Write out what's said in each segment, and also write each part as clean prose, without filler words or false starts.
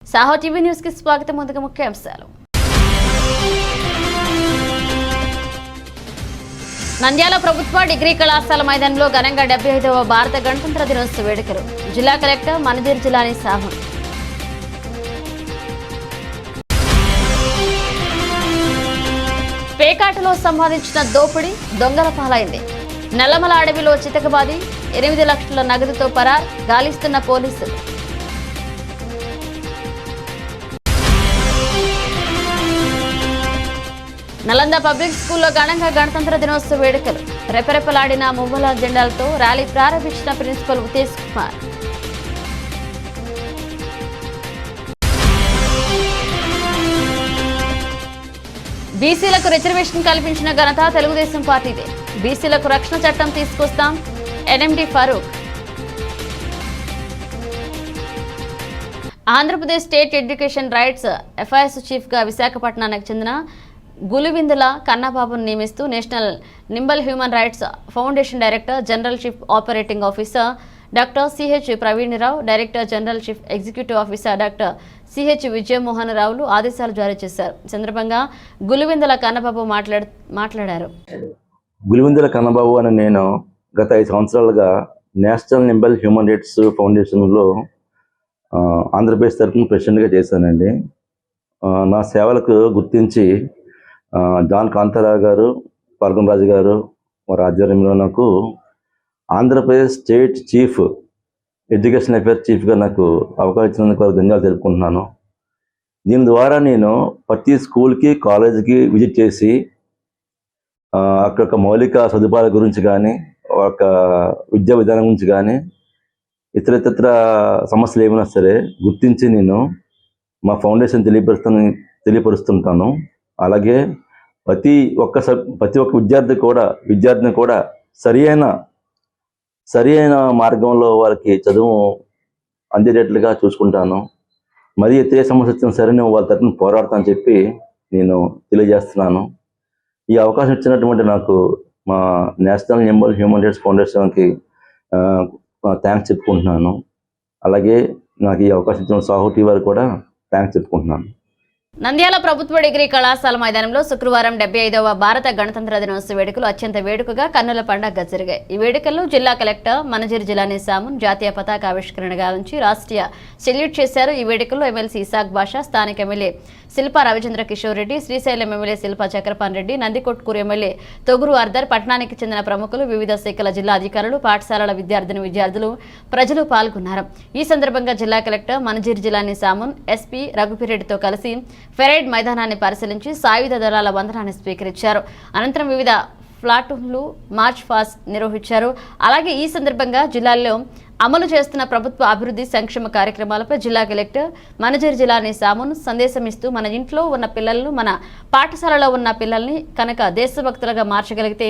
Saaho TV news కి స్వాగతం. ముందుగా ముఖ్యాంశాలు. నంద్యాల ప్రభుత్వ డిగ్రీ కళాశాల మైదానంలో ఘనంగా 75వ భారత గణతంత్ర దినోత్సవ వేడుకలు. జిల్లా కలెక్టర్ మనజీర్ జిలానీ సాహు. పేకాటలో సంపాదించిన దోపిడీ దొంగల పాలైంది. నల్లమల అడవిలో చితకబాది 8 లక్షల నగదుతో పరార్, గాలిస్తున్న పోలీసులు. నలంద పబ్లిక్ స్కూల్లో ఘనంగా గణతంత్ర దినోత్సవ వేడుకలు. రెపరెపలాడిన మువ్వల జెండాలతో ర్యాలీ ప్రారంభించిన ప్రిన్సిపల్ ఉతేజ్ కుమార్. బీసీలకు రిజర్వేషన్ కల్పించిన ఘనత తెలుగుదేశం పార్టీదే. బీసీలకు రక్షణ చట్టం తీసుకొస్తాం NMD Farooq. Andhra Pradesh state education rights FIS చీఫ్గా విశాఖపట్నానికి చెందిన గులివిందుల కన్నబాబును నియమిస్తూ నేషనల్ నింబల్ human rights foundation director general chief operating officer doctor CH Praveena Rao, director general chief executive officer doctor CH Vijayamohan రావులు ఆదేశాలు జారీ చేశారు. ఈ సందర్భంగా గులివిందుల కన్నబాబు మాట్లాడారు. గులివిందుల కన్నబాబు అని నేను గత 5 సంవత్సరాలుగా నేషనల్ నింబల్ హ్యూమన్ రైట్స్ ఫౌండేషన్లో ఆంధ్రప్రదేశ్ తరఫున ప్రెసిడెంట్గా చేశానండి. నా సేవలకు గుర్తించి జాన్ కాంతారావు గారు, పాల్గొన రాజు గారు వారి ఆధ్వర్యంలో నాకు Andhra Pradesh state chief education affairs చీఫ్గా నాకు అవకాశం ఇచ్చినందుకు వారికి ధన్యవాదాలు తెలుపుకుంటున్నాను. దీని ద్వారా నేను ప్రతి స్కూల్కి, కాలేజీకి విజిట్ చేసి అక్కడ మౌలిక సదుపాయాల గురించి కానీ, ఒక విద్యా విధానం గురించి కానీ, ఇతర సమస్యలు ఏమైనా సరే గుర్తించి నేను మా ఫౌండేషన్ తెలియపరుస్తుంటాను. అలాగే ప్రతి ఒక్క విద్యార్థిని కూడా సరియైన మార్గంలో వారికి చదువు అందేటట్లుగా చూసుకుంటాను. మరి ఇతర సమస్య వచ్చినా సరే నేను వాళ్ళ తరఫున పోరాడతానని చెప్పి నేను తెలియజేస్తున్నాను. ఈ అవకాశం ఇచ్చినటువంటి నాకు మా నేషనల్ నింబల్ హ్యూమన్ రైట్స్ ఫౌండేషన్కి థ్యాంక్స్ చెప్పుకుంటున్నాను. అలాగే నాకు ఈ అవకాశం ఇచ్చిన సాహో టీవీ వారికి కూడా థ్యాంక్స్ చెప్పుకుంటున్నాను. నంద్యాల ప్రభుత్వ డిగ్రీ కళాశాల మైదానంలో శుక్రవారం 75వ భారత గణతంత్ర దినోత్సవ వేడుకలు అత్యంత వేడుకగా కన్నుల పండుగ జరిగాయి. ఈ వేడుకల్లో జిల్లా కలెక్టర్ మనజీర్ జిలానీ సామున్ జాతీయ పతాక ఆవిష్కరణ గావించి రాష్ట్రీయ సెల్యూట్ చేశారు. ఈ వేడుకల్లో ఎమ్మెల్సీ ఇసాక్ బాషా, స్థానిక MLA Shilpa Ravichandra Kishore Reddy, Srisailam MLA Shilpa Chakrapani Reddy, Nandikotkur MLA Thoguru Arthur, పట్టణానికి చెందిన ప్రముఖులు, వివిధ శాఖల జిల్లా అధికారులు, పాఠశాలల విద్యార్థులు, ప్రజలు పాల్గొన్నారు. ఈ సందర్భంగా జిల్లా కలెక్టర్ మనజీర్ జిలానీ సామున్ ఎస్పీ రఘుపిరెడ్డితో కలిసి పెరేడ్ మైదానాన్ని పరిశీలించి సాయుధ దళాల వందనాన్ని స్వీకరించారు. అనంతరం వివిధ ప్లాటూన్లు మార్చ్ పాస్ట్ నిర్వహించారు. అలాగే ఈ సందర్భంగా జిల్లాల్లో అమలు చేస్తున్న ప్రభుత్వ అభివృద్ధి సంక్షేమ కార్యక్రమాలపై జిల్లా కలెక్టర్ మనజీర్ జిలానీ సామున్ సందేశం ఇస్తూ మన ఇంట్లో ఉన్న పిల్లలను, మన పాఠశాలలో ఉన్న పిల్లల్ని కనుక దేశభక్తులుగా మార్చగలిగితే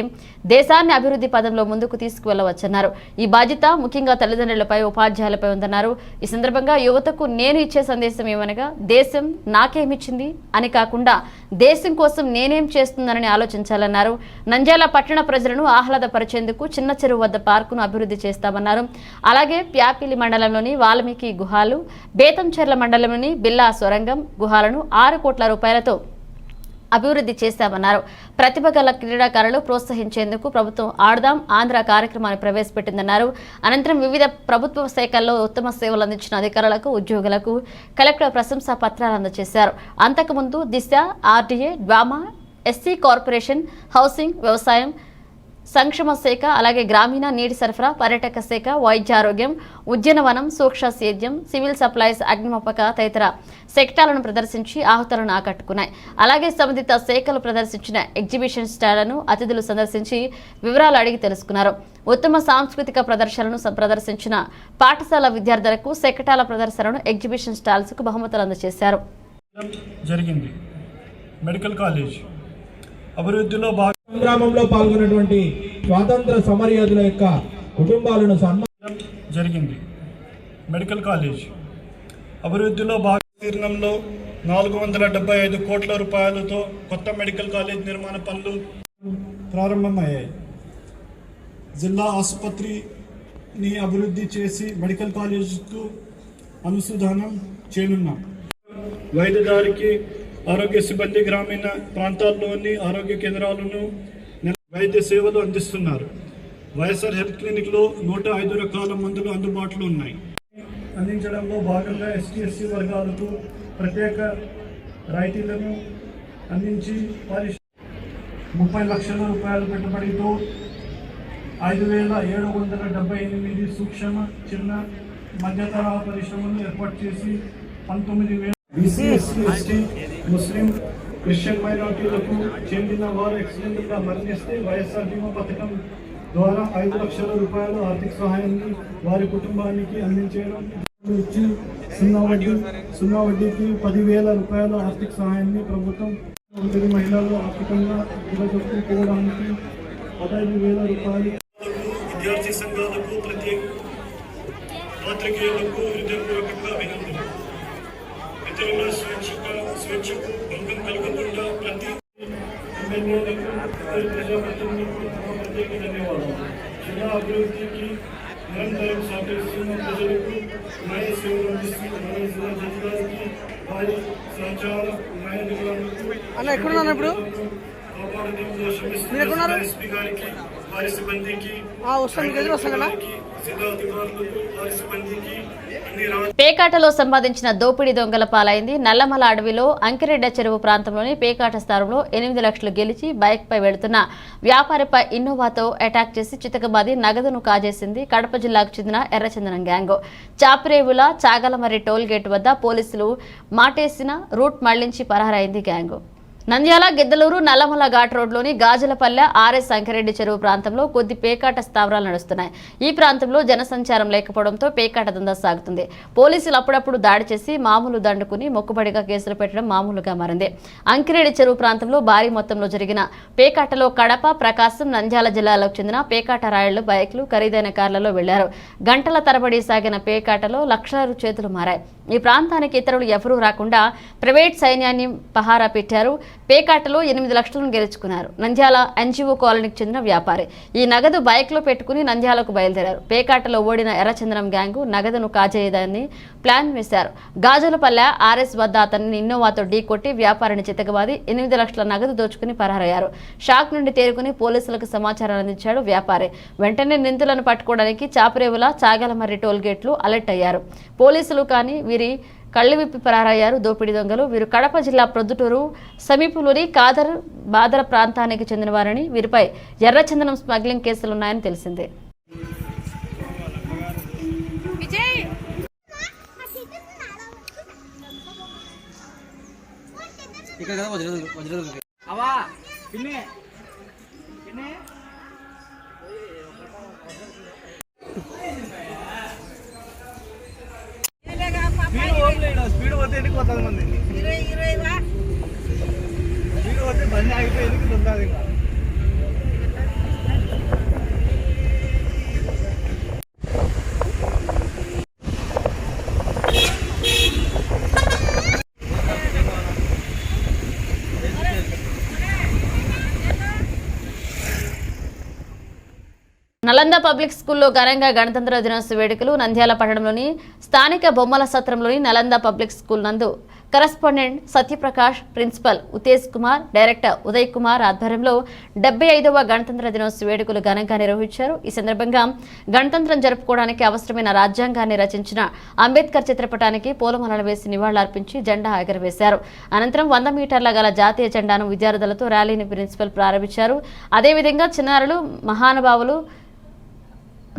దేశాన్ని అభివృద్ధి పదంలో ముందుకు తీసుకువెళ్లవచ్చన్నారు. ఈ బాధ్యత ముఖ్యంగా తల్లిదండ్రులపై, ఉపాధ్యాయులపై ఉందన్నారు. ఈ సందర్భంగా యువతకు నేను ఇచ్చే సందేశం ఏమనగా దేశం నాకేమిచ్చింది అని కాకుండా దేశం కోసం నేనేం చేస్తున్నానని ఆలోచించాలన్నారు. నంద్యాల పట్టణ ప్రజలను ఆహ్లాదపరిచేందుకు చిన్న చెరువు వద్ద పార్కును అభివృద్ధి చేస్తామన్నారు. అలాగే ప్యాపిలి మండలంలోని వాల్మీకి గుహాలు, బేతంచెర్ల మండలంలోని బిల్లా సొరంగం గుహాలను 6 కోట్ల రూపాయలతో అభివృద్ధి చేశామన్నారు. ప్రతిభ గల క్రీడాకారులు ప్రోత్సహించేందుకు ప్రభుత్వం ఆడదాం ఆంధ్ర కార్యక్రమాన్ని ప్రవేశపెట్టిందన్నారు. అనంతరం వివిధ ప్రభుత్వ శాఖల్లో ఉత్తమ సేవలు అందించిన అధికారులకు, ఉద్యోగులకు కలెక్టర్ ప్రశంసా పత్రాలు అందజేశారు. అంతకుముందు Disha, RDA, DWAMA, SC corporation, housing, వ్యవసాయం, సంక్షేమ శాఖ, అలాగే గ్రామీణ నీటి సరఫరా, పర్యాటక శాఖ, వైద్య ఆరోగ్యం, ఉద్యానవనం, సూక్ష్మ సేద్యం, సివిల్ సప్లైస్, అగ్నిమాపక తదితర సెక్టార్లను ప్రదర్శించి ఆహుతులను ఆకట్టుకున్నాయి. అలాగే సంబంధిత శాఖలు ప్రదర్శించిన ఎగ్జిబిషన్ స్టాళ్లను అతిథులు సందర్శించి వివరాలు అడిగి తెలుసుకున్నారు. ఉత్తమ సాంస్కృతిక ప్రదర్శనలను ప్రదర్శించిన పాఠశాల విద్యార్థులకు సెక్టార్ల ప్రదర్శనను, ఎగ్జిబిషన్ స్టాల్స్ కు బహుమతులు అందజేశారు. జరిగింది. మెడికల్ కాలేజ్ అభివృద్ధిలో సంగ్రామంలో పాల్గొన్నటువంటి స్వాతంత్ర సమరయోధుల యొక్క కుటుంబాలను సన్మానం జరిగింది. మెడికల్ కాలేజ్ అభివృద్ధిలో భాగంలో 475 కోట్ల రూపాయలతో కొత్త మెడికల్ కాలేజ్ నిర్మాణ పనులు ప్రారంభమయ్యాయి. జిల్లా ఆసుపత్రిని అభివృద్ధి చేసి మెడికల్ కాలేజ్కు అనుసంధానం చేయనున్నాం. వైద్యదారికి ఆరోగ్య సిబ్బంది గ్రామీణ ప్రాంతాల్లోని ఆరోగ్య కేంద్రాలను వైద్య సేవలు అందిస్తున్నారు. వైఎస్ఆర్ హెల్త్ క్లినిక్లో 105 రకాల మందులు అందుబాటులో ఉన్నాయి. అందించడంలో భాగంగా ఎస్టీ వర్గాలకు ప్రత్యేక రాయితీలను అందించి 30 లక్షల రూపాయల పెట్టుబడితో 5,778 సూక్ష్మ చిన్న మధ్యతరహా పరిశ్రమలు ఏర్పాటు చేసి 19,000 బీసీ, ఎస్సీ, ఎస్టీ, ముస్లిం, క్రిస్టియన్ మైనారిటీలకు చెందిన వారు యాక్సిడెంట్గా మరణిస్తే వైఎస్ఆర్ బీమా పథకం ద్వారా 5 లక్షల రూపాయల ఆర్థిక సహాయాన్ని వారి కుటుంబానికి అందించడం ఇచ్చి సున్నా వడ్డీకి 10,000 రూపాయల ఆర్థిక సహాయాన్ని ప్రభుత్వం మహిళలు ఆర్థికంగా నిలదొక్కుకోవడానికి 15,000 రూపాయలు. విద్యార్థి సంఘాలకు ప్రత్యేక పాత్రికేయులకు హృదయపూర్వకంగా అభినందనలు. ఇతరుల స్వేచ్ఛకు భంగం కలగకుండా ప్రతి ఎమ్మెల్యేలకు ప్రజాప్రతినిధులకు ప్రత్యేక ధన్యవాదాలు. జిల్లా అభివృద్ధికి నిరంతరం సహకరిస్తున్న ప్రజలకు న్యాయ సేవలు అందిస్తున్న జిల్లా జడ్జి గారికి వారి సహచార న్యాయ నిపుణులకు కాపాడడంలో శ్రమిస్తున్న ఎస్పీ గారికి వారి సిబ్బందికి జిల్లా అధికారులకు వారి సిబ్బందికి పేకాటలో సంపాదించిన దోపిడీ దొంగల పాలైంది. నల్లమల అడవిలో అంకిరెడ్డ చెరువు ప్రాంతంలోని పేకాట స్థానంలో 8 లక్షలు గెలిచి బైక్ పై వెళుతున్న వ్యాపారిపై ఇన్నోవాతో అటాక్ చేసి చితకబాది నగదును కాజేసింది కడప జిల్లాకు చెందిన ఎర్రచందనం gang. Chapirevula Chagalamarri toll gate వద్ద పోలీసులు మాటేసిన రూట్ మళ్లించి పరారైంది గ్యాంగ్. నంద్యాల, గిద్దలూరు, నల్లమల ఘాట్ రోడ్లోని గాజులపల్లె ఆర్ఎస్ అంకిరెడ్డి చెరువు ప్రాంతంలో కొద్ది పేకాట స్థావరాలు నడుస్తున్నాయి. ఈ ప్రాంతంలో జనసంచారం లేకపోవడంతో పేకాట దందా సాగుతుంది. పోలీసులు అప్పుడప్పుడు దాడి చేసి మామూలు దండుకుని మొక్కుబడిగా కేసులు పెట్టడం మామూలుగా మారింది. అంకిరెడ్డి చెరువు ప్రాంతంలో భారీ మొత్తంలో జరిగిన పేకాటలో కడప, ప్రకాశం, నంద్యాల జిల్లాలకు చెందిన పేకాట రాయుళ్లు బైక్లు, ఖరీదైన కార్లలో వెళ్లారు. గంటల తరబడి సాగిన పేకాటలో లక్షలాలు చేతులు మారాయి. ఈ ప్రాంతానికి ఇతరులు ఎవరూ రాకుండా ప్రైవేట్ సైన్యాన్ని పహారా పెట్టారు. పేకాటలో 8 లక్షలను గెలుచుకున్నారు. నంద్యాల ఎన్జీఓ కాలనీకి చెందిన వ్యాపారి ఈ నగదు బైక్లో పెట్టుకుని నంద్యాలకు బయలుదేరారు. పేకాటలో ఓడిన ఎర్రచందనం గ్యాంగు నగదును కాజేయడాన్ని ప్లాన్ వేశారు. గాజులపల్లె ఆర్ఎస్ వద్ద అతన్ని ఇన్నోవాతో ఢీకొట్టి వ్యాపారిని చితకబాది 8 లక్షల నగదు దోచుకుని పరారయ్యారు. షాక్ నుండి తేరుకుని పోలీసులకు సమాచారం అందించాడు వ్యాపారి. వెంటనే నిందితులను పట్టుకోవడానికి చాపరేవుల చాగలమర్రి టోల్ గేట్లు అలర్ట్ అయ్యారు. పోలీసులు కానీ వీరి కళ్లు విప్పి పరారయ్యారు దోపిడీ దొంగలు. వీరు కడప జిల్లా ప్రొద్దుటూరు సమీపంలోని కాదర్ బాదర ప్రాంతానికి చెందినవారని, వీరిపై ఎర్రచందనం స్మగ్లింగ్ కేసులున్నాయని తెలిసిందే. స్పీడ్ పోతే ఎన్నికి పోతుంది మంది స్పీడ్ పోతే బండి ఆగిపోయి ఎన్నికి ఉంటుంది. ఇంకా నలంద పబ్లిక్ స్కూల్లో ఘనంగా గణతంత్ర దినోత్సవ వేడుకలు. నంద్యాల పట్టణంలోని స్థానిక బొమ్మల సత్రంలోని నలంద పబ్లిక్ స్కూల్ నందు correspondent Satyaprakash, principal Utej Kumar, director Uday Kumar ఆధ్వర్యంలో 75వ గణతంత్ర దినోత్సవ వేడుకలు ఘనంగా నిర్వహించారు. ఈ సందర్భంగా గణతంత్రం జరుపుకోవడానికి అవసరమైన రాజ్యాంగాన్ని రచించిన అంబేద్కర్ చిత్రపటానికి పూలమాలలు వేసి నివాళులర్పించి జెండా ఎగరవేశారు. అనంతరం 100 మీటర్ల గల జాతీయ జెండాను విద్యార్థులతో ర్యాలీని ప్రిన్సిపల్ ప్రారంభించారు. అదేవిధంగా చిన్నారులు, మహానుభావులు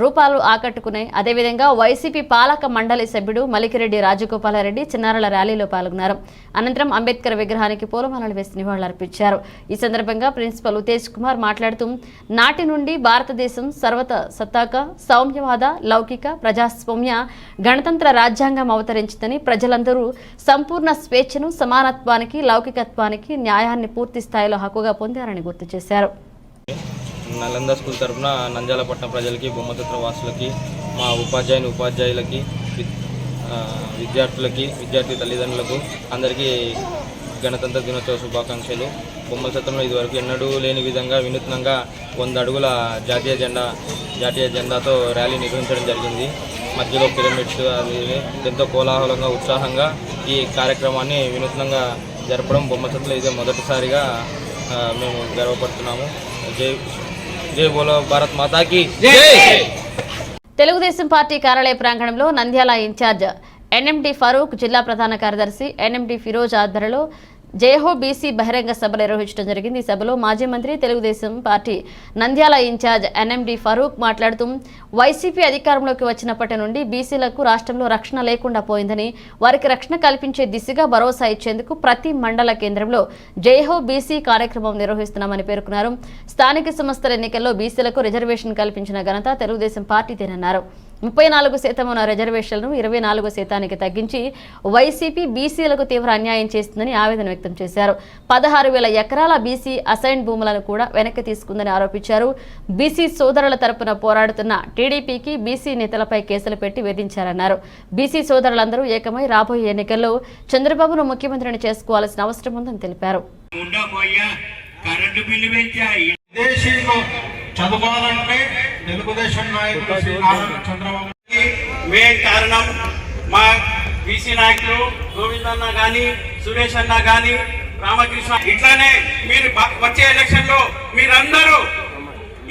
రూపాలు ఆకట్టుకున్నాయి. అదేవిధంగా వైసీపీ పాలక మండలి సభ్యుడు మలికిరెడ్డి రాజగోపాలరెడ్డి చిన్నారుల ర్యాలీలో పాల్గొన్నారు. అనంతరం అంబేద్కర్ విగ్రహానికి పూలమాలలు వేసి నివాళులర్పించారు. ఈ సందర్భంగా ప్రిన్సిపల్ ఉతేజ్ కుమార్ మాట్లాడుతూ నాటి నుండి భారతదేశం సర్వత సత్తాక, సౌమ్యవాద, లౌకిక, ప్రజాస్వామ్య గణతంత్ర రాజ్యాంగం అవతరించిందని, ప్రజలందరూ సంపూర్ణ స్వేచ్ఛను, సమానత్వానికి, లౌకికత్వానికి, న్యాయాన్ని పూర్తి స్థాయిలో హక్కుగా పొందారని గుర్తు చేశారు. నలంద స్కూల్ తరఫున నంద్యాల పట్టణ ప్రజలకి, బొమ్మసత్ర వాసులకి, మా ఉపాధ్యాయులకి, విద్యార్థులకి, విద్యార్థి తల్లిదండ్రులకు అందరికీ గణతంత్ర దినోత్సవ శుభాకాంక్షలు. బొమ్మల సత్రంలో ఇదివరకు ఎన్నడూ లేని విధంగా వినూత్నంగా 100 అడుగుల జాతీయ జెండాతో ర్యాలీ నిర్వహించడం జరిగింది. మధ్యలో పిరమిడ్స్ అది ఇది ఎంతో కోలాహలంగా ఉత్సాహంగా ఈ కార్యక్రమాన్ని వినూత్నంగా జరపడం బొమ్మసత్తులో ఇదే మొదటిసారిగా మేము గర్వపడుతున్నాము. జై జై బోలో భారత్ మాతాకి జై. తెలుగుదేశం పార్టీ కార్యాలయ ప్రాంగణంలో నంద్యాల ఇన్ఛార్జ్ ఎన్ఎండి ఫరూక్, జిల్లా ప్రధాన కార్యదర్శి ఎన్ఎండి ఫిరోజ్ ఆధ్వర్యంలో జయహో బీసీ బహిరంగ సభ నిర్వహించడం జరిగింది. ఈ సభలో మాజీ మంత్రి, Telugu Desam party Nandyal incharge NMD Farooq మాట్లాడుతూ వైసీపీ అధికారంలోకి వచ్చినప్పటి నుండి బీసీలకు రాష్ట్రంలో రక్షణ లేకుండా పోయిందని, వారికి రక్షణ కల్పించే దిశగా భరోసా ఇచ్చేందుకు ప్రతి మండల కేంద్రంలో జయహో బీసీ కార్యక్రమం నిర్వహిస్తున్నామని పేర్కొన్నారు. స్థానిక సంస్థల ఎన్నికల్లో బీసీలకు రిజర్వేషన్ కల్పించిన ఘనత తెలుగుదేశం పార్టీదేనన్నారు. 34% ఉన్న రిజర్వేషన్లను 24% తగ్గించి వైసీపీ బీసీలకు తీవ్ర అన్యాయం చేస్తుందని ఆవేదన వ్యక్తం చేశారు. 16,000 ఎకరాల బీసీ అసైన్ భూములను కూడా వెనక్కి తీసుకుందని ఆరోపించారు. బీసీ సోదరుల తరపున పోరాడుతున్న టీడీపీకి బీసీ నేతలపై కేసులు పెట్టి వేధించారన్నారు. బీసీ సోదరులందరూ ఏకమై రాబోయే ఎన్నికల్లో చంద్రబాబును ముఖ్యమంత్రిని చేసుకోవాల్సిన అవసరం ఉందని తెలిపారు. విదేశీలో చదవాలంటే తెలుగుదేశం నాయకులు శ్రీ నారా చంద్రబాబు మెయిన్ కారణం మా బీసీ నాయకులు గోవిందన్న గాని, సురేష్ అన్న గాని, రామకృష్ణ. ఇట్లానే మీరు వచ్చే ఎలక్షన్ లో మీరందరూ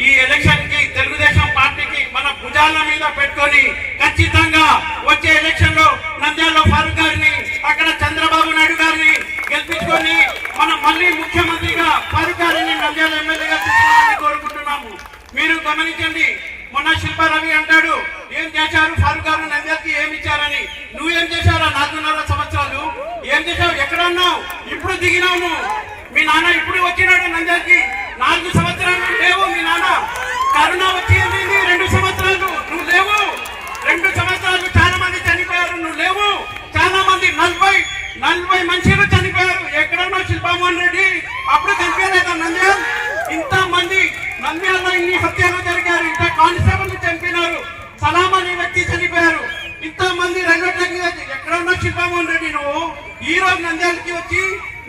ఈ ఎలక్షన్ కి తెలుగుదేశం పార్టీకి మన భుజాల మీద పెట్టుకొని ఖచ్చితంగా వచ్చే ఎలక్షన్ లో నంద్యాల ఫారూక్ గారిని, అక్కడ చంద్రబాబు నాయుడు గారిని గెలిపించుకొని మనం మళ్ళీ ముఖ్యమంత్రిగా ఫారూక్ గారిని నంద్యాల ఎమ్మెల్యేగా తీసుకోవాలని కోరుకుంటున్నాము. మీరు గమనించండి, మొన్న శిల్పారవి అంటాడు ఏం చేశారు ఫారూక్ గారు నంద్యాలకి ఏమి ఇచ్చారని. నువ్వేం చేశారా 4.5 సంవత్సరాలు? ఏం చేశావు? ఎక్కడ ఉన్నావు? ఇప్పుడు దిగినావు. మీ నాన్న ఇప్పుడు వచ్చినాడు నంద్యాలకి. 4 సంవత్సరాలు లేవు మీ నాన్న. కరోనా వచ్చింది 2 సంవత్సరాలు నువ్వు లేవు. 2 సంవత్సరాలు చాలా మంది చనిపోయారు, నువ్వు లేవు. చాలా మంది 40 మనుషులు చనిపోయారు. ఎక్కడన్నా శిల్పామోహన్ రెడ్డి అప్పుడు చనిపోయలేదా నంద్యాల? ఇంత మంది నంద్యాలలో ఇన్ని హత్యలు జరిగారు. ఇంత కానిస్టేబుల్ చనిపోయినారు. సలాం అనే వ్యక్తి చనిపోయారు. ఇంత మంది రైల్వే ట్రాక్ మీద ఎక్కడన్నా శిల్పామోహన్ రెడ్డి నువ్వు ఈ రోజు నంద్యాలకి వచ్చి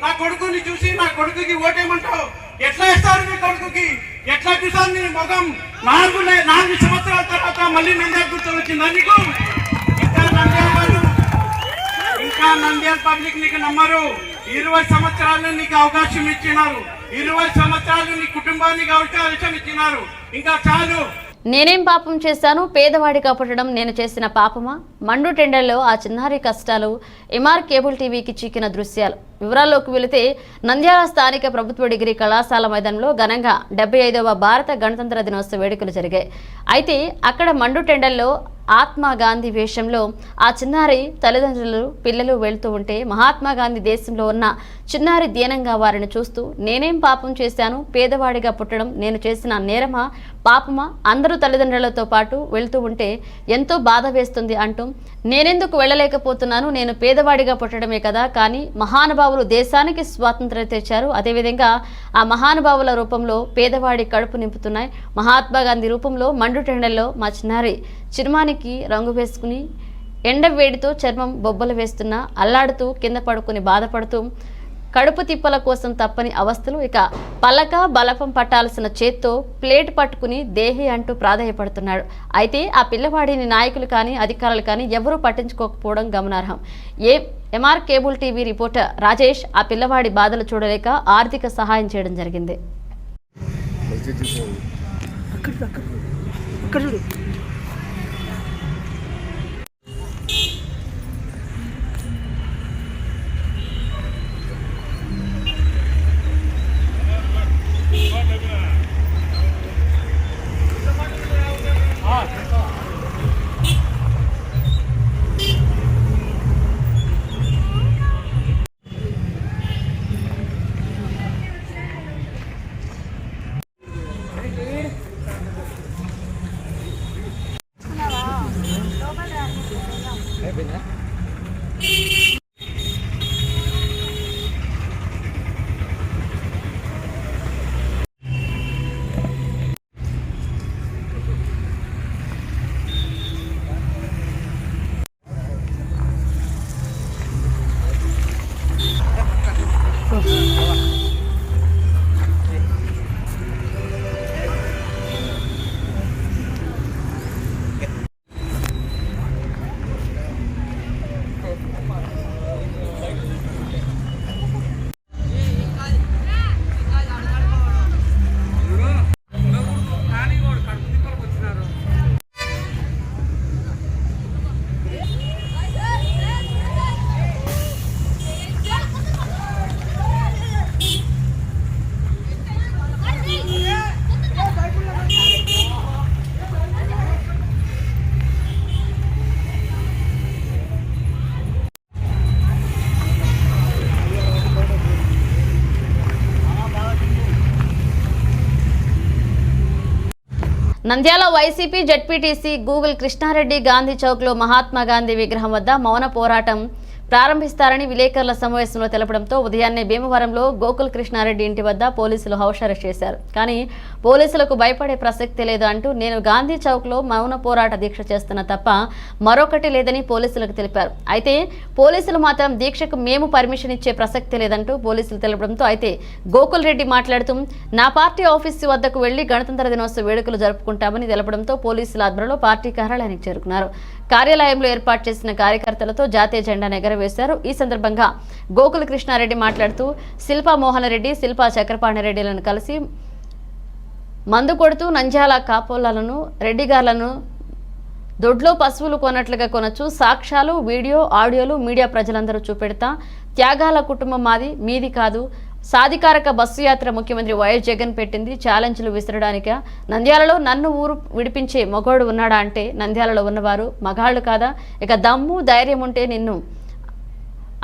నా కొడుకుని చూసి నా కొడుకుకి ఓటేయమంటావు? ఎట్లా ఇస్తారు నీ కొడుకుకి? ఎట్లా చూసారు నీ ముఖం? 4 సంవత్సరాల తర్వాత మళ్ళీ నంద్యాల గుర్తు వచ్చిందా నీకు? ఇంకా నంద్యాల పబ్లిక్ నీకు నమ్మరు. 20 సంవత్సరాలు నీకు అవకాశం ఇచ్చినారు. 20 సంవత్సరాలు నీ కుటుంబానికి అవకాశం ఇచ్చినారు. ఇంకా చాలు. నేనేం పాపం చేశాను? పేదవాడిగా పుట్టడం నేను చేసిన పాపమా? మండు టెండర్లో ఆ చిన్నారి కష్టాలు ఎంఆర్ కేబుల్ టీవీకి చిక్కిన దృశ్యాలు. వివరాల్లోకి వెళితే నంద్యాల స్థానిక ప్రభుత్వ డిగ్రీ కళాశాల మైదానంలో ఘనంగా 75వ భారత గణతంత్ర దినోత్సవ వేడుకలు జరిగాయి. అయితే అక్కడ మండు టెండర్లో ఆత్మా గాంధీ వేషంలో ఆ చిన్నారి తల్లిదండ్రులు, పిల్లలు వెళ్తూ ఉంటే మహాత్మా గాంధీ దేశంలో ఉన్న చిన్నారి దీనంగా వారిని చూస్తూ నేనేం పాపం చేశాను? పేదవాడిగా పుట్టడం నేను చేసిన నేరమా, పాపమా? అందరూ తల్లిదండ్రులతో పాటు వెళ్తూ ఉంటే ఎంతో బాధ వేస్తుంది అంటూ నేనెందుకు వెళ్ళలేకపోతున్నాను? నేను పేదవాడిగా పుట్టడమే కదా, కానీ మహానుభావులు దేశానికి స్వాతంత్ర్యం తెచ్చారు. అదేవిధంగా ఆ మహానుభావుల రూపంలో పేదవాడి కడుపు నింపుతున్నాయి. మహాత్మా గాంధీ రూపంలో మండు టెండల్లో మా చిన్నారి చిరుమానికి రంగు వేసుకుని ఎండ వేడితో చర్మం బొబ్బలు వేస్తున్నా అల్లాడుతూ కింద పడుకుని బాధపడుతూ కడుపు తిప్పల కోసం తప్పని అవస్థలు. ఇక పలక బలపం పట్టాల్సిన చేత్తో ప్లేట్ పట్టుకుని దేహి అంటూ ప్రాధాయపడుతున్నాడు. అయితే ఆ పిల్లవాడిని నాయకులు కానీ అధికారులు కానీ ఎవరూ పట్టించుకోకపోవడం గమనార్హం. MR cable TV reporter Rajesh ఆ పిల్లవాడి బాధలు చూడలేక ఆర్థిక సహాయం చేయడం జరిగింది. Nandyal YCP ZPTC Google Krishna Reddy Gandhi చౌక్లో మహాత్మా గాంధీ విగ్రహం వద్ద మౌన పోరాటం ప్రారంభిస్తారని విలేకరుల సమావేశంలో తెలపడంతో ఉదయాన్నే భీమవరంలో గోకుల్ కృష్ణారెడ్డి ఇంటి వద్ద పోలీసులు హౌస్ అరెస్ట్ చేశారు. కానీ పోలీసులకు భయపడే ప్రసక్తి లేదు అంటూ నేను గాంధీ చౌక్లో మౌన పోరాట దీక్ష చేస్తున్నా తప్ప మరొకటి లేదని పోలీసులకు తెలిపారు. అయితే పోలీసులు మాత్రం దీక్షకు మేము పర్మిషన్ ఇచ్చే ప్రసక్తి లేదంటూ పోలీసులు తెలపడంతో అయితే గోకుల్ రెడ్డి మాట్లాడుతూ నా పార్టీ ఆఫీసు వద్దకు వెళ్లి గణతంత్ర దినోత్సవ వేడుకలు జరుపుకుంటామని తెలపడంతో పోలీసుల ఆధ్వర్యంలో పార్టీ కార్యాలయానికి చేరుకున్నారు. కార్యాలయంలో ఏర్పాటు చేసిన కార్యకర్తలతో జాతీయ జెండాను ఎగరవేశారు. ఈ సందర్భంగా గోకుల కృష్ణారెడ్డి మాట్లాడుతూ శిల్పా మోహన్ రెడ్డి, శిల్పా చక్రపాణిరెడ్డిలను కలిసి మందు కొడుతూ నంద్యాల కాపోళ్లను రెడ్డిగార్లను దొడ్లో పశువులు కొన్నట్లుగా కొనొచ్చు, సాక్ష్యాలు, వీడియో, ఆడియోలు మీడియా ప్రజలందరూ చూపెడతా, త్యాగాల కుటుంబం మాది, మీది కాదు, సాధికారక బస్సు యాత్ర ముఖ్యమంత్రి వైఎస్ జగన్ పెట్టింది, ఛాలెంజ్లు విసరడానిక, నంద్యాలలో నన్ను ఊరు విడిపించే మగోడు ఉన్నాడా అంటే నంద్యాలలో ఉన్నవారు మగాళ్ళు కాదా, ఇక దమ్ము ధైర్యం ఉంటే నిన్ను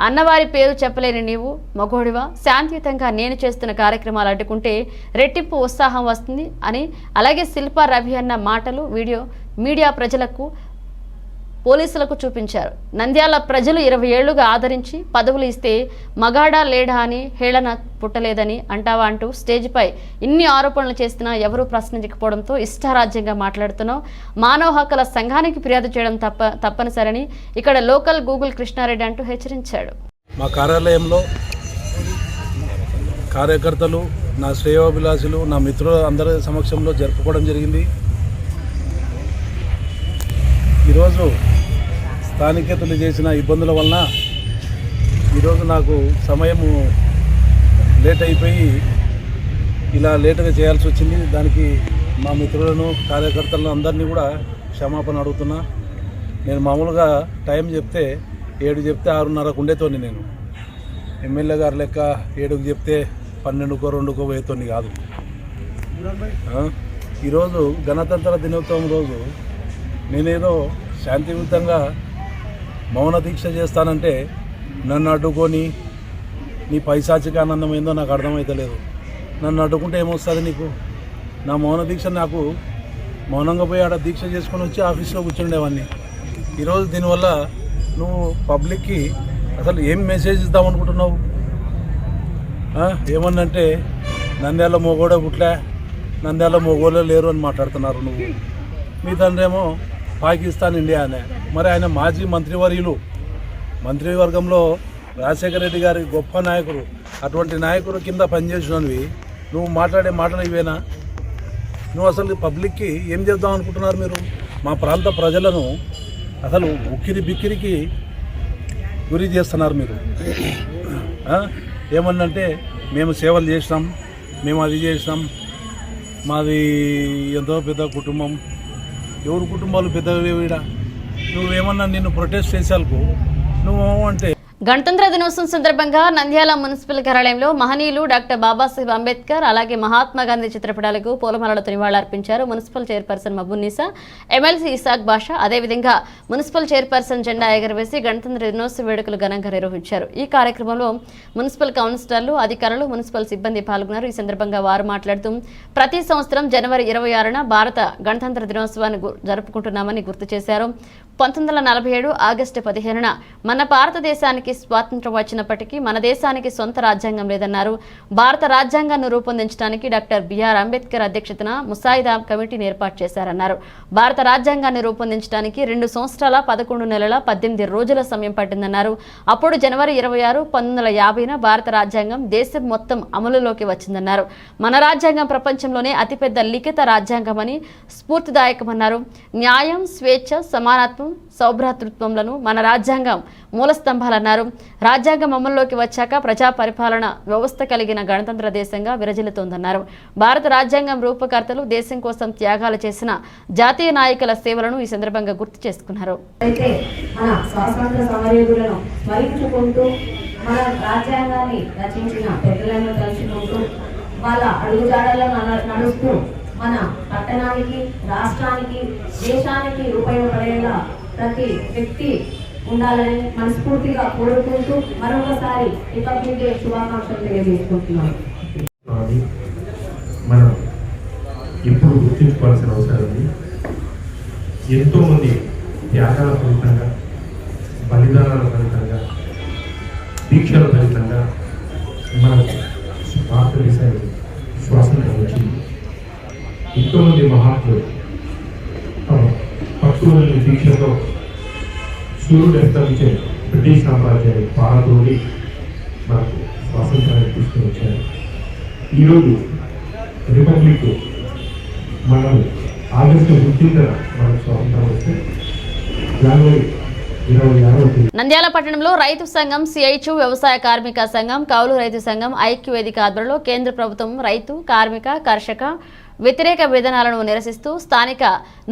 అన్నవారి పేరు చెప్పలేని నీవు మగోడివా, శాంతియుతంగా నేను చేస్తున్న కార్యక్రమాలు అడ్డుకుంటే రెట్టింపు ఉత్సాహం వస్తుంది అని, అలాగే శిల్పా రవి అన్న మాటలు వీడియో మీడియా ప్రజలకు పోలీసులకు చూపించారు. నంద్యాల ప్రజలు 20 ఏళ్లుగా ఆదరించి పదవులు ఇస్తే మగాడా లేడా అని హేళన పుట్టలేదని అంటావా అంటూ స్టేజ్పై ఇన్ని ఆరోపణలు చేసినా ఎవరూ ప్రశ్నించకపోవడంతో ఇష్టారాజ్యంగా మాట్లాడుతున్నావు, మానవ హక్కుల సంఘానికి ఫిర్యాదు చేయడం తప్పనిసరని ఇక్కడ లోకల్ గూగుల్ కృష్ణారెడ్డి అంటూ హెచ్చరించాడు. మా కార్యాలయంలో కార్యకర్తలు, నా శ్రేయోభిలాషులు, నా మిత్రుల అందరి సమక్షంలో జరుపుకోవడం జరిగింది. ఈరోజు స్థానికేతలు చేసిన ఇబ్బందుల వలన ఈరోజు నాకు సమయము లేట్ అయిపోయి ఇలా లేటుగా చేయాల్సి వచ్చింది. దానికి మా మిత్రులను, కార్యకర్తలను అందరినీ కూడా క్షమాపణ అడుగుతున్నా. నేను మామూలుగా టైం చెప్తే 7 చెప్తే 6:30కు ఉండేతోని, నేను ఎమ్మెల్యే గారు లెక్క 7కు చెప్తే 12కో 2కో పోయేతోని కాదు. ఈరోజు గణతంత్ర దినోత్సవం రోజు నేనేదో శాంతియుతంగా మౌన దీక్ష చేస్తానంటే నన్ను అడ్డుకొని నీ పైశాచిక ఆనందం ఏందో నాకు అర్థమవుతలేదు. నన్ను అడ్డుకుంటే ఏమొస్తుంది నీకు? నా మౌన దీక్ష నాకు మౌనంగా పోయి ఆడ దీక్ష చేసుకొని వచ్చి ఆఫీస్లో కూర్చుండేవాడిని. ఈరోజు దీనివల్ల నువ్వు పబ్లిక్కి అసలు ఏం మెసేజ్ ఇద్దామనుకుంటున్నావు? ఏమన్నంటే నంద్యాల మొగోడే పుట్లే, నంద్యాల మొగోళ్ళే లేరు అని మాట్లాడుతున్నారు. నువ్వు మీ తండ్రి ఏమో పాకిస్తాన్, ఇండియా అనే. మరి ఆయన మాజీ మంత్రివర్యులు, మంత్రివర్గంలో రాజశేఖర రెడ్డి గారి గొప్ప నాయకుడు. అటువంటి నాయకుడు కింద పనిచేసినవి నువ్వు మాట్లాడే మాటలు ఇవేనా? నువ్వు అసలు పబ్లిక్కి ఏం చేద్దాం అనుకుంటున్నారు మీరు? మా ప్రాంత ప్రజలను అసలు ఉక్కిరి బిక్కిరికి గురి చేస్తున్నారు మీరు. ఏమన్నంటే మేము సేవలు చేసినాం, మేము అది చేసినాం, మాది ఎంతో పెద్ద కుటుంబం. ఎవరు కుటుంబాలు పెద్దవి? నువ్వేమన్నా నిన్ను ప్రొటెస్ట్ చేసేందుకు నువ్వు అంటే గణతంత్ర దినోత్సవం సందర్భంగా నంద్యాల మున్సిపల్ కార్యాలయంలో మహనీయులు డాక్టర్ బాబాసాహెబ్ అంబేద్కర్ అలాగే మహాత్మా గాంధీ చిత్రపటాలకు పూలమాలలతో నివాళులర్పించారు. మున్సిపల్ చైర్పర్సన్ మబున్నీసా, ఎమ్మెల్సీ ఇసాక్ బాషా, అదేవిధంగా మున్సిపల్ చైర్పర్సన్ జెండా ఎగరవేసి గణతంత్ర దినోత్సవ వేడుకలు ఘనంగా నిర్వహించారు. ఈ కార్యక్రమంలో మున్సిపల్ కౌన్సిలర్లు, అధికారులు, మున్సిపల్ సిబ్బంది పాల్గొన్నారు. ఈ సందర్భంగా వారు మాట్లాడుతూ ప్రతి సంవత్సరం జనవరి 26న భారత గణతంత్ర దినోత్సవాన్ని జరుపుకుంటున్నామని గుర్తు చేశారు. 1947 ఆగస్టు 15న మన భారతదేశానికి స్వాతంత్ర్యం వచ్చినప్పటికీ మన దేశానికి సొంత రాజ్యాంగం లేదన్నారు. భారత రాజ్యాంగాన్ని రూపొందించడానికి డాక్టర్ బిఆర్ అంబేద్కర్ అధ్యక్షతన ముసాయిదా కమిటీని ఏర్పాటు చేశారన్నారు. భారత రాజ్యాంగాన్ని రూపొందించడానికి 2 సంవత్సరాల 11 నెలల 18 రోజుల సమయం పట్టిందన్నారు. అప్పుడు జనవరి 26, 1950న భారత రాజ్యాంగం దేశం మొత్తం అమలులోకి వచ్చిందన్నారు. మన రాజ్యాంగం ప్రపంచంలోనే అతిపెద్ద లిఖిత రాజ్యాంగమని స్ఫూర్తిదాయకమన్నారు. న్యాయం, స్వేచ్ఛ, సమానత్వం, సౌభ్రాతృత్వంలను మన రాజ్యాంగం మూలస్తంభాలన్నారు. రాజ్యాంగం అమల్లోకి వచ్చాక ప్రజా పరిపాలన వ్యవస్థ కలిగిన గణతంత్ర దేశంగా విరజిల్లుతోందన్నారు. భారత రాజ్యాంగం రూపకర్తలు దేశం కోసం త్యాగాలు చేసిన జాతీయ నాయకుల సేవలను ఈ సందర్భంగా గుర్తు చేసుకున్నారు. అయితే మన స్వాతంత్ర సమరయోధులను స్మరించుకుంటూ మన రాజ్యాంగాన్ని రచించిన పెద్దలను తలుచుకుంటూ వాళ్ళ అడుగుజాడలను నడుస్తూ మన పట్టణానికి, రాష్ట్రానికి, దేశానికి ఉపయోగపడేలా ప్రతి వ్యక్తి ఉండాలని మనస్ఫూర్తిగా కోరుకుంటూ మరొకసారి రిపబ్లిక్ డే శుభాకాంక్షలు తెలియజేసుకుంటున్నాను. మనం ఇప్పుడు గుర్తించుకోవాల్సిన అవసరం ఉంది. ఎంతోమంది త్యాగాల ఫలితంగా, బలిదానాల ఫలితంగా, దీక్షల ఫలితంగా మనకు భారతదేశానికి స్వాతంత్రం వచ్చింది. ఎంతోమంది మహాత్ములు పట్టుదలని దీక్షతో సూర్యుడు అస్తమించే బ్రిటిష్ సామ్రాజ్యాన్ని పారదోడి మనకు స్వాతంత్రాన్ని తీసుకుని వచ్చారు. ఈరోజు రిపబ్లిక్ మనం ఆగస్టు 15న మనకు స్వాతంత్రం వస్తే జనవరి 26వ నంద్యాల పట్టణంలో రైతు సంఘం, సిఐచు, వ్యవసాయ కార్మిక సంఘం, కౌలు రైతు సంఘం, ఐక్య వేదిక ఆధ్వర్యంలో కేంద్ర ప్రభుత్వం రైతు, కార్మిక, కర్షక వ్యతిరేక విధానాలను నిరసిస్తూ స్థానిక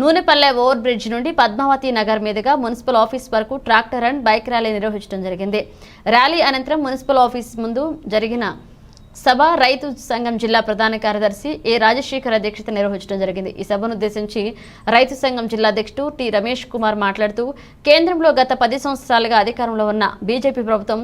నూనెపల్లె ఓవర్ బ్రిడ్జ్ నుండి పద్మావతి నగర్ మీదుగా మున్సిపల్ ఆఫీస్ వరకు ట్రాక్టర్ అండ్ బైక్ ర్యాలీ నిర్వహించడం జరిగింది. ర్యాలీ అనంతరం మున్సిపల్ ఆఫీస్ ముందు జరిగిన సభ రైతు సంఘం జిల్లా ప్రధాన కార్యదర్శి ఏ రాజశేఖర్ అధ్యక్షత నిర్వహించడం జరిగింది. ఈ సభను ఉద్దేశించి రైతు సంఘం జిల్లా అధ్యక్షుడు టి రమేష్ కుమార్ మాట్లాడుతూ కేంద్రంలో గత 10 సంవత్సరాలుగా అధికారంలో ఉన్న బీజేపీ ప్రభుత్వం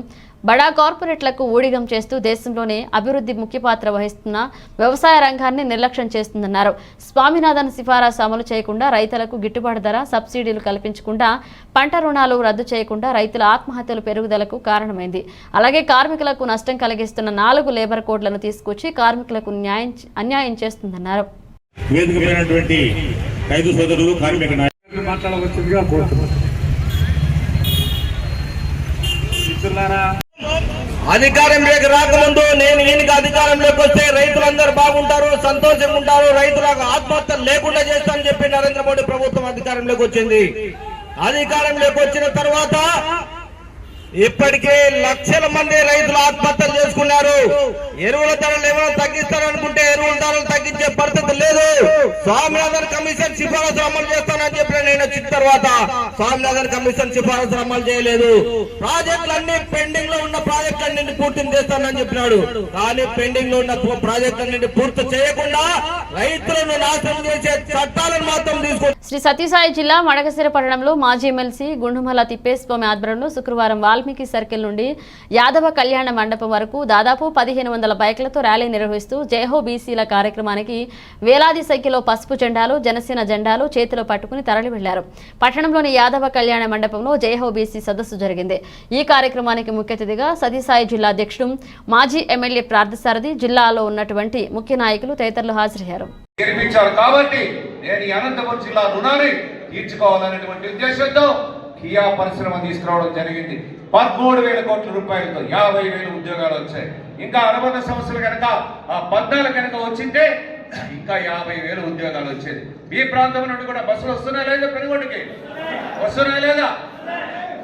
బడా కార్పొరేట్లకు ఊడిగం చేస్తూ దేశంలోనే అభివృద్ధి ముఖ్య పాత్ర వహిస్తున్న వ్యవసాయ రంగాన్ని నిర్లక్ష్యం చేస్తుందన్నారు. స్వామినాథన్ సిఫారసు అమలు చేయకుండా, రైతులకు గిట్టుబాటు ధర, సబ్సిడీలు కల్పించకుండా, పంట రుణాలు రద్దు చేయకుండా రైతుల ఆత్మహత్యలు పెరుగుదలకు కారణమైంది. అలాగే కార్మికులకు నష్టం కలిగిస్తున్న 4 లేబర్ కోడ్లను తీసుకొచ్చి కార్మికులకు అన్యాయం చేస్తుందన్నారు. అధికారంలోకి రాకముందు నేను ఈయనకి అధికారంలోకి వస్తే రైతులందరూ బాగుంటారు, సంతోషంగా ఉంటారు, రైతులకు ఆత్మహత్యలు లేకుండా చేస్తానని చెప్పి నరేంద్ర మోడీ ప్రభుత్వం అధికారంలోకి వచ్చింది. అధికారంలోకి వచ్చిన తర్వాత ఇప్పటికే లక్షల మంది రైతులు ఆత్మహత్యలు చేసుకున్నారు. ఎరువుల ధరలు ఏమైనా తగ్గిస్తారనుకుంటే ఎరువుల ధరలు తగ్గించే పరిస్థితి లేదు. స్వామినాథన్ కమిషన్ సిఫారసు అమలు చేస్తానని చెప్పిన నేను వచ్చిన తర్వాత స్వామినాథన్ కమిషన్ సిఫారసు అమలు చేయలేదు. ప్రాజెక్టులన్నీ పెండింగ్ లో ఉన్న ప్రాజెక్టులన్నింటి పూర్తి చేస్తానని చెప్పినాడు. కానీ పెండింగ్ లో ఉన్న ప్రాజెక్టులన్నింటి పూర్తి చేయకుండా రైతులను నాశనం చేసే చట్టాలను మాత్రం తీసుకు. శ్రీ సత్యసాయి జిల్లా మడకశిర పట్టణంలో మాజీ ఎమ్మెల్సీ గుండుమల తిప్పేస్వామి ఆధ్వర్యంలో శుక్రవారం వాల్మీకి సర్కిల్ నుండి యాదవ కళ్యాణ మండపం వరకు దాదాపు 1500 బైక్లతో ర్యాలీ నిర్వహిస్తూ జైహో బీసీల కార్యక్రమానికి వేలాది సంఖ్యలో పసుపు జెండాలు, జనసేన జెండాలు చేతిలో పట్టుకుని తరలి వెళ్లారు. పట్టణంలోని యాదవ కళ్యాణ మండపంలో జైహో బీసీ సదస్సు జరిగింది. ఈ కార్యక్రమానికి ముఖ్య అతిథిగా సత్యసాయి జిల్లా అధ్యక్షుడు, మాజీ ఎమ్మెల్యే పార్థసారథి, జిల్లాలో ఉన్నటువంటి ముఖ్య నాయకులు తదితరులు హాజరయ్యారు. కాబట్టి నేను ఈ అనంతపురం జిల్లా రుణాన్ని తీర్చుకోవాలనేటువంటి ఉద్దేశంతో కియా పరిశ్రమ తీసుకురావడం జరిగింది. 13,000 కోట్ల రూపాయలతో 50,000 ఉద్యోగాలు వచ్చాయి. ఇంకా అనుబంధ సంస్థలు కనుక ఆ 14 కనుక వచ్చింటే ఇంకా 50,000 ఉద్యోగాలు వచ్చేది. మీ ప్రాంతం నుండి కూడా బస్సులు వస్తున్నాయా లేదా? పెనుగొండకి వస్తున్నాయా లేదా?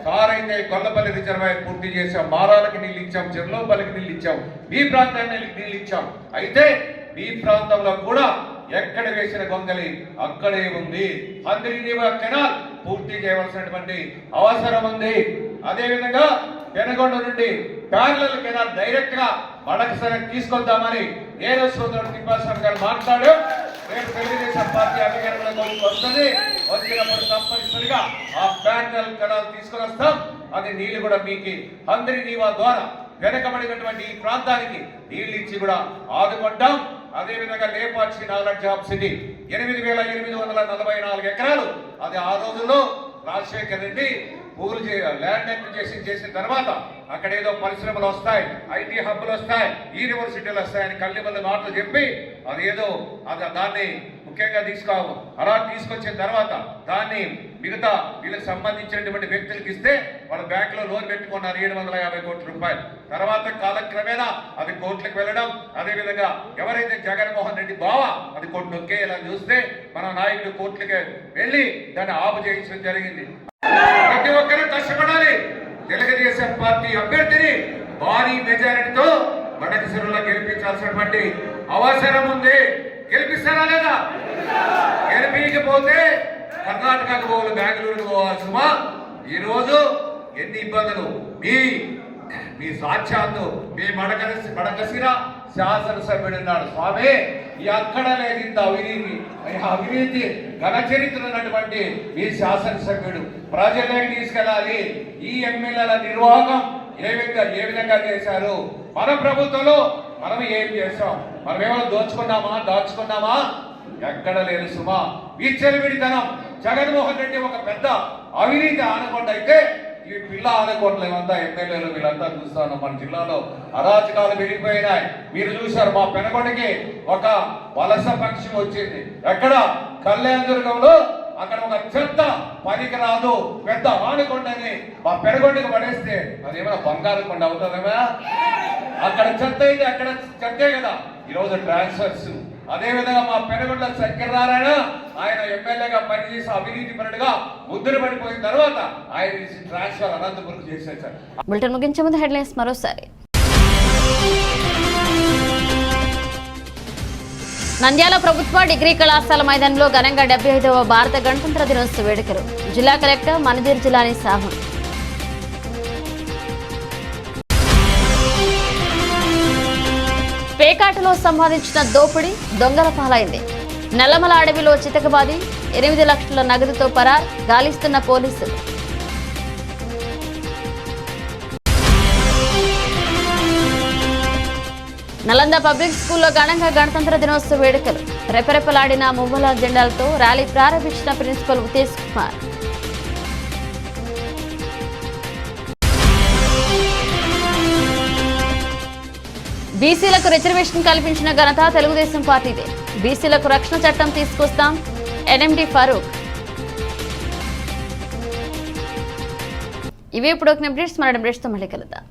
సార్ అయితే కొల్లపల్లి రిజర్వాయర్ పూర్తి చేశాం, మారాలకి నీళ్ళు ఇచ్చాం, చెర్లోపల్లికి నీళ్ళు ఇచ్చాం, మీ ప్రాంతానికి నీళ్ళు ఇచ్చాం. అయితే మీ ప్రాంతంలో కూడా ఎక్కడ వేసిన గొంగలి అక్కడే ఉంది. అందరినీ కెనాల్ పూర్తి చేయవలసినటువంటి అవసరం ఉంది. అదేవిధంగా పెనగొండ నుండి ప్యారలల్ కెనాల్ డైరెక్ట్ గా మడకసరకు తీసుకొద్దామని నేను సోదరుడు తిప్పాస్వామి గారు మాట్లాడు. రేపు తెలుగుదేశం పార్టీ అధికారంలోకి వస్తుంది. వచ్చినప్పుడు తప్పనిసరిగా ఆ ప్యారలల్ కెనాల్ తీసుకొని వస్తాం. అది నీళ్లు కూడా మీకు అందరి నీవా ద్వారా వెనకబడినటువంటి ఈ ప్రాంతానికి నీళ్లు ఇచ్చి కూడా ఆదుకుంటాం. అదేవిధంగా లేపాక్షి నాలెడ్జ్ జాబ్ సిటీ 8,844 ఎకరాలు. అది ఆ రోజుల్లో రాజశేఖర్ రెడ్డి పూలు ల్యాండ్ అక్విజిషన్ చేసిన తర్వాత అక్కడ ఏదో పరిశ్రమలు వస్తాయి, ఐటీ హబ్బులు వస్తాయి, యూనివర్సిటీలు వస్తాయని కళ్ళిబల్లి మాటలు చెప్పి అదేదో దాన్ని ముఖ్యంగా అలా తీసుకొచ్చిన తర్వాత దాన్ని మిగతా వీళ్ళకి సంబంధించినటువంటి వ్యక్తులకు ఇస్తే వాళ్ళ బ్యాంకులో లోన్ పెట్టుకున్నారు 750 కోట్ల రూపాయలు. తర్వాత కాలక్రమేణా అది కోర్టులకు వెళ్ళడం, అదేవిధంగా ఎవరైతే జగన్మోహన్ రెడ్డి బావ అది కోర్టు నొక్కేయాలని చూస్తే మన నాయకుడు కోర్టులకి వెళ్ళి దాన్ని ఆపు చేయించడం జరిగింది. ప్రతి ఒక్కరూ కష్టపడాలి. తెలుగుదేశం పార్టీ అభ్యర్థిని భారీ మెజారిటీతో మడకశిరలో గెలిపించాల్సినటువంటి అవసరం ఉంది. గెలిపిస్తారా లేదా? గెలిపించకపోతే కర్ణాటకకు పోవాలి, బెంగళూరుకు పోవాలి. సుమా ఈరోజు ఎన్ని ఇబ్బందులు మీ సాక్షాత్తు మీ మడకశిర శాసనసభ్యుడు ఉన్నాడు. స్వామి ఈ అక్కడ లేదు ఇంత అవినీతి ఘనచరిత్ర ఉన్నటువంటి మీ శాసనసభ్యుడు ప్రజలకు తీసుకెళ్ళాలి. ఈ ఎమ్మెల్యేల నిర్వాహకం ఏ విధంగా చేశారు? మన ప్రభుత్వంలో మనం ఏం చేస్తాం? మనం ఏమైనా దాచుకున్నామా? ఎక్కడ లేదు సుమా. విచ్చలవిడితనం. జగన్మోహన్ రెడ్డి ఒక పెద్ద అవినీతి ఆనకొండ అయితే ఈ పిల్ల ఆనకొండలు ఏమంతా ఎమ్మెల్యేలు వీళ్ళంతా చూస్తాను. మన జిల్లాలో అరాచకాలు పెరిగిపోయినాయి. మీరు చూశారు మా పెనకొండకి ఒక వలస పక్షి వచ్చింది. ఎక్కడ? కళ్యాణదుర్గంలో అక్కడ ఒక చెత్త పనికి రాదు పెద్ద ఆనకొండని మా పెనకొండకి పడేస్తే అదేమైనా బంగారు కొండ అవుతుందేమా? అక్కడ చెత్త అయితే అక్కడ చెత్తే కదా. ఈరోజు ట్రాన్స్ఫర్స్. అదేవిధంగా మా పెనగొండ సత్యనారాయణ ఆయన ఎమ్మెల్యేగా పనిచేసి అవినీతి పరుడుగా ముద్దులు పడిపోయిన తర్వాత ఆయన ట్రాన్స్ఫర్ అనంతపురం చేసేసారు. బులెటిన్ ముగించే ముందు హెడ్లైన్స్ మరోసారి. నంద్యాల ప్రభుత్వ డిగ్రీ కళాశాల మైదానంలో ఘనంగా 75వ భారత గణతంత్ర దినోత్సవ వేడుకలు. జిల్లా కలెక్టర్ మనజీర్ జిలానీ సాహు. పేకాటలో సంపాదించిన దోపిడీ దొంగల పాలైంది. నల్లమల అడవిలో చితకబాది 8 లక్షల నగదుతో పరార్, గాలిస్తున్న పోలీసులు. నలంద పబ్లిక్ స్కూల్లో ఘనంగా గణతంత్ర దినోత్సవ వేడుకలు. రెపరెపలాడిన మువ్వల జెండాలతో ర్యాలీ ప్రారంభించిన ప్రిన్సిపల్ ఉతేష్ కుమార్. బీసీలకు రిజర్వేషన్ కల్పించిన ఘనత తెలుగుదేశం పార్టీదే. బీసీలకు రక్షణ చట్టం తీసుకొస్తాం ఎన్ఎండి ఫారూక్. ఇవే ఇప్పుడు అప్డేట్స్. మన అప్డేట్స్తో మళ్ళీ కలుద్దాం.